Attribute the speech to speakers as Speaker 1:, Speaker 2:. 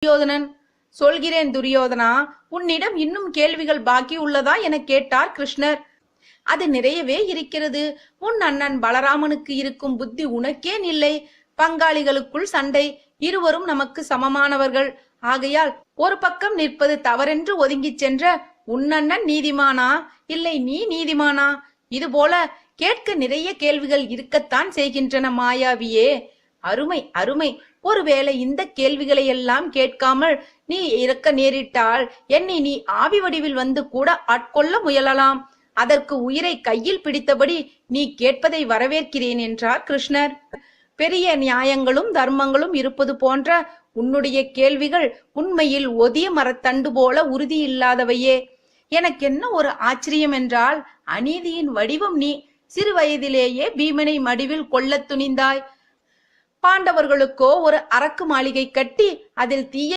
Speaker 1: துரியோதனன். சொல்கிறேன் துரியோதனா, உன்னிடம் இன்னும் கேள்விகள் பாக்கி உள்ளதா என கேட்டார் கிருஷ்ணர். அது நிறையவே இருக்கிறது. உன் அண்ணன் பலராமனுக்கு இருக்கும் புத்தி உனக்கேன் இல்லை? பங்காளிகளுக்குள் சண்டை, இருவரும் நமக்கு சமமானவர்கள். ஆகையால் ஒரு பக்கம் நிற்பது தவறென்று ஒதுங்கிச் சென்ற உன் அண்ணன் நீதிமானா, இல்லை நீ நீதிமானா? இதுபோல கேட்க நிறைய கேள்விகள் இருக்கத்தான் செய்கின்றன மாயாவியே. அருமை அருமை. ஒருவேளை இந்த கேள்விகளை எல்லாம் கேட்காமல் நீ இறக்க நேரிட்டால் என்னை நீ ஆவி வடிவில் வந்து கூட ஆட்கொள்ள முயலலாம். அதற்கு உயிரை கையில் பிடித்தபடி நீ கேட்பதை வரவேற்கிறேன் என்றார் கிருஷ்ணர். பெரிய நியாயங்களும் தர்மங்களும் இருப்பது போன்ற உன்னுடைய கேள்விகள் உண்மையில் ஒதிய மரத்தண்டு போல உறுதி இல்லாதவையே. எனக்கென்ன ஒரு ஆச்சரியம் என்றால், அநீதியின் வடிவம் நீ. சிறு வயதிலேயே பீமனை மடிவில் கொள்ளத் துணிந்தாய். பாண்டவர்களுக்கோ ஒரு அரக்கு மாளிகை கட்டி அதில் தீய